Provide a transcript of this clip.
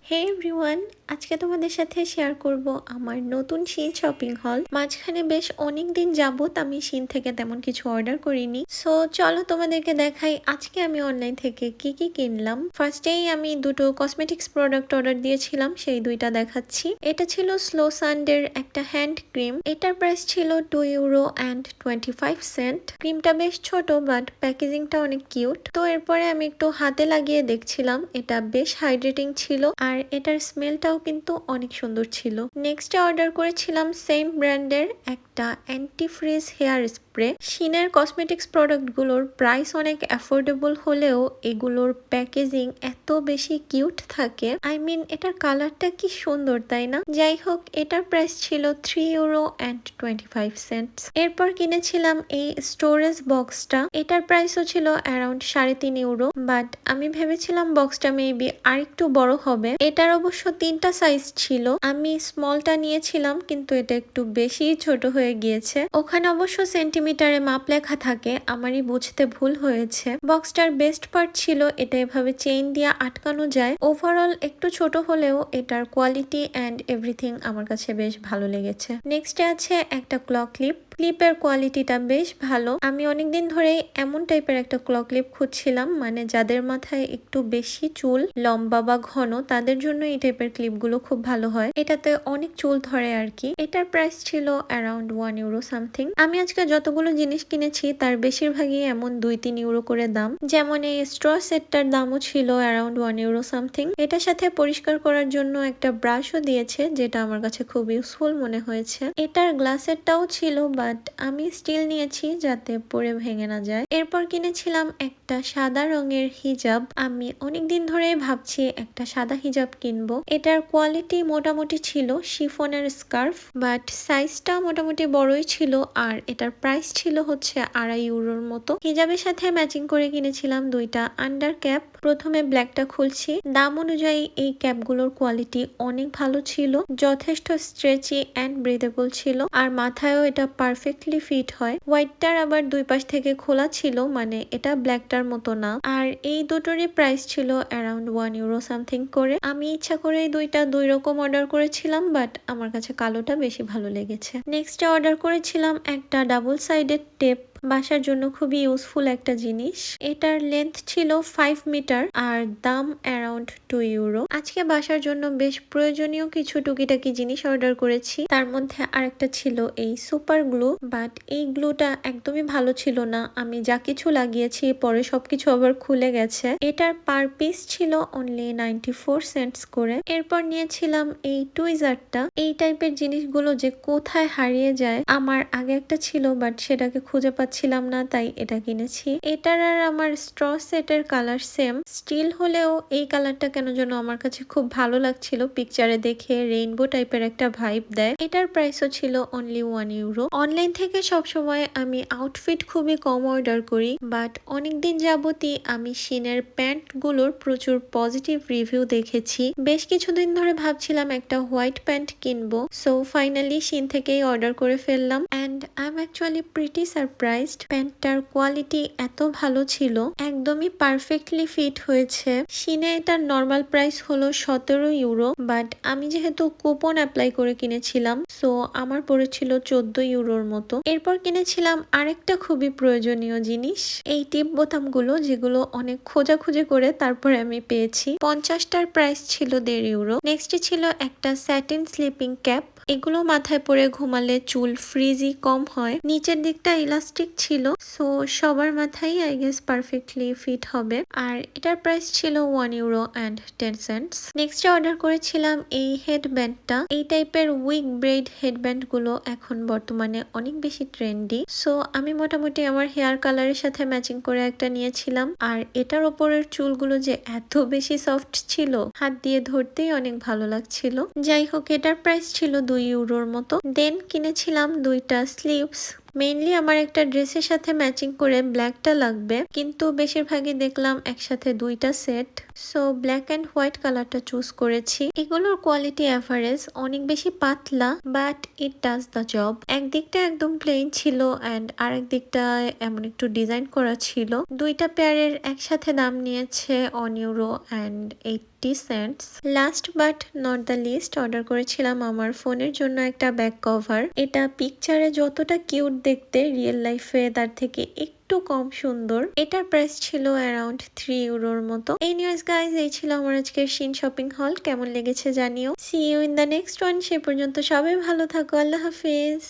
হে everyone, আজকে তোমাদের সাথে শেয়ার করব আমার নতুন শিন শপিং হল। মাঝখানে বেশ অনেক দিন যাবত আমি শিন থেকে তেমন কিছু অর্ডার করিনি, সো চলো তোমাদেরকে দেখাই আজকে আমি অনলাইন থেকে কি কি কিনলাম। ফার্স্টেই আমি দুটো কসমেটিক্স প্রোডাক্ট অর্ডার দিয়েছিলাম, সেই দুইটা দেখাচ্ছি। এটা ছিল স্লো সানডের একটা হ্যান্ড ক্রিম। এটার প্রাইস ছিল €2.25। ক্রিমটা বেশ ছোট বাট প্যাকেজিংটা অনেক কিউট। তো এরপরে আমি একটু হাতে লাগিয়ে দেখছিলাম, এটা বেশ হাইড্রেটিং ছিল আর এটার স্মেলটাও কিন্তু অনেক সুন্দর ছিল। নেক্সট অর্ডার করেছিলাম সেম ব্র্যান্ডের একটা অ্যান্টি ফ্রিজ হেয়ার স্প্রে। শিনের কসমেটিক্স প্রোডাক্টগুলোর প্রাইস অনেক অ্যাফোর্ডেবল হলেও এগুলোর প্যাকেজিং এত বেশি কিউট থাকে। আই মিন এটার কালারটা কি সুন্দর, তাই না? যাই হোক, এটার প্রাইস ছিল €3.25। এরপর কিনেছিলাম এই স্টোরেজ বক্সটা। এটার প্রাইসও ছিল অ্যারাউন্ড €3.5, বাট আমি ভেবেছিলাম বক্সটা মেবি আর একটু বড় হবে। এটার অবশ্য 3টা সাইজ ছিল, আমি স্মলটা নিয়েছিলাম কিন্তু এটা একটু বেশি ছোট হয়ে গিয়েছে। ওখানে অবশ্য সেন্টিমিটারে মাপ লেখা থাকে, আমারই বুঝতে ভুল হয়েছে। বক্সটার বেস্ট পার্ট ছিল এটা এভাবে চেইন দিয়ে আটকানো যায়। ওভারঅল একটু ছোট হলেও এটার কোয়ালিটি অ্যান্ড এভরিথিং আমার কাছে বেশ ভালো লেগেছে। নেক্সটে আছে একটা ক্লক ক্লিপ। ক্লিপের কোয়ালিটিটা বেশ ভালো। আমি অনেকদিন ধরেই এমন টাইপের একটা ক্লক ক্লিপ খুঁজছিলাম, মানে যাদের মাথায় একটু বেশি চুল, লম্বা বা ঘন, তাদের জন্য এই টাইপের ক্লিপগুলো খুব ভালো হয়। এটাতে অনেক চুল ধরে আর কি। এটার প্রাইস ছিল অ্যারাউন্ড €1 সামথিং। আমি আজকে যতগুলো জিনিস কিনেছি তার বেশিরভাগই এমন €2-3 করে দাম। যেমন এই স্ট্র সেটটার দামও ছিল অ্যারাউন্ড €1 সামথিং। এটার সাথে পরিষ্কার করার জন্য একটা ব্রাশও দিয়েছে, যেটা আমার কাছে খুব ইউজফুল মনে হয়েছে। এটার গ্লাসেরটাও ছিল বাট আমি স্টিল নিয়েছি যাতে পরে ভেঙে না যায়। এরপর কিনেছিলাম একটা সাদা রঙের হিজাব। আমি অনেকদিন ধরেই ভাবছি একটা সাদা হিজাব কিনবো। এটার কোয়ালিটি মোটামুটি ছিল, শিফনের স্কার্ফ, বাট সাইজটা মোটামুটি বড়ই ছিল আর এটার প্রাইস ছিল হচ্ছে €2.5 মতো। হিজাবের সাথে ম্যাচিং করে কিনেছিলাম দুইটা আন্ডার ক্যাপ। প্রথমে ব্ল্যাকটা খুলছি। দাম অনুযায়ী এই ক্যাপগুলোর কোয়ালিটি অনেক ভালো ছিল, যথেষ্ট স্ট্রেচি অ্যান্ড ব্রিদেবল ছিল আর মাথায়ও এটা পারফেক্টলি ফিট হয়। হোয়াইটটার আবার দুই পাশ থেকে খোলা ছিল, মানে এটা ব্ল্যাকটার মতো না। আর এই দুটোরই প্রাইস ছিল অ্যারাউন্ড €1 সামথিং করে। আমি ইচ্ছা করে দুইটা দুই রকম অর্ডার করেছিলাম, বাট আমার কাছে কালোটা বেশি ভালো লেগেছে। নেক্সট অর্ডার করেছিলাম একটা ডাবল সাইডেড টেপ। বাসার জন্য খুবই ইউজফুল একটা জিনিস। এটার লেন্থ ছিল 5 মিটার আর দাম অ্যারাউন্ড €2। আজকে বাসার জন্য বেশ প্রয়োজনীয় কিছু টুকিটাকি জিনিস অর্ডার করেছি। তার মধ্যে আরেকটা ছিল এই সুপার গ্লু, বাট এই গ্লুটা একদমই ভালো ছিল না। আমি যা কিছু লাগিয়েছি পরে সবকিছু আবার খুলে গেছে। এটার পার পিস ছিল অনলি 94 সেন্টস করে। এরপর নিয়েছিলাম এই টুইজারটা। এই টাইপের জিনিসগুলো যে কোথায় হারিয়ে যায়। আমার আগে একটা ছিল বাট সেটাকে খুঁজে পাচ্ছিলাম না, তাই এটা কিনেছি। এটার আর আমার স্ট্র সেটের কালার সেম। স্টিল হলেও এই কালারটা কেন যেন আমার কাছে খুব ভালো লাগছিল। পিকচারে দেখে রেইনবো টাইপের একটা ভাইব দেয়। এটার প্রাইসও ছিল অনলি €1। অনলাইন থেকে সবসময় আমি আউটফিট খুবই কম অর্ডার করি, বাট অনেকদিন যাবতই আমি শিনের প্যান্ট গুলোর প্রচুর পজিটিভ রিভিউ দেখেছি। বেশ কিছুদিন ধরে ভাবছিলাম একটা হোয়াইট প্যান্ট কিনবো, সো ফাইনালি শিন থেকেই অর্ডার করে ফেললাম and I am actually pretty surprised. প্যান্টটার কোয়ালিটি এত ভালো ছিল, একদমই পারফেক্টলি ফিট হয়েছে। শিনে এটার নর্মাল প্রাইস হলো €17, বাট আমি যেহেতু কুপন অ্যাপ্লাই করে কিনেছিলাম, সো আমার পড়েছিল €14 মতো। এরপর কিনেছিলাম আরেকটা খুবই প্রয়োজনীয় জিনিস, এই টিপ বোতামগুলো, যেগুলো অনেক খোঁজাখুঁজি করে তারপরে আমি পেয়েছি। 50টার প্রাইস ছিল €1.5। নেক্সট ছিল একটা স্যাটিন স্লিপিং ক্যাপ। এগুলো মাথায় পরে ঘুমালে চুল ফ্রিজি কম হয়। নিচের দিকটা ইলাস্টিক ছিল, সো সবার মাথায় আই গেস পারফেক্টলি ফিট হবে। আর এটার প্রাইস ছিল €1.10। নেক্সট অর্ডার করেছিলাম এই হেডব্যান্ডটা। এই টাইপের উইক ব্রেড হেডব্যান্ড গুলো এখন বর্তমানে অনেক বেশি ট্রেন্ডি, সো আমি মোটামুটি আমার হেয়ার কালারের সাথে ম্যাচিং করে একটা নিয়েছিলাম। আর এটার ওপরের চুলগুলো যে এত বেশি সফট ছিল, হাত দিয়ে ধরতেই অনেক ভালো লাগছিল। যাই হোক, এটার প্রাইস ছিল €2 মতো। দেন কিনেছিলাম দুইটা স্লিভস। মেইনলি আমার একটা ড্রেসের সাথে ম্যাচিং করে ব্ল্যাকটা লাগবে, কিন্তু বেশিরভাগই দেখলাম একসাথে দুইটা set, so black and white কালারটা চুজ করেছি। এগুলোর কোয়ালিটি অ্যাভারেজ, অনেক বেশি পাতলা, but it does the job. একদিকটা একদম প্লেন ছিল অ্যান্ড আরেক দিকটায় এমন একটু ডিজাইন করা ছিল। দুইটা পেয়ারের একসাথে দাম নিয়েছে €1.08। Cents. Last but not the least order করেছিলাম আমার ফোনের জন্য একটা ব্যাক কভার। এটা পিকচারে যতটা কিউট দেখতে, রিয়েল লাইফে তার থেকে একটু কম সুন্দর। এটার প্রাইস ছিল অ্যারাউন্ড 3 ইউরোর মতো। এনিওয়েজ গাইজ, এই ছিল আমার আজকের শিন শপিং হল। কেমন লেগেছে জানিও। See you in the next one. সে পর্যন্ত সবাই ভালো থাকো। আল্লাহ হাফিজ।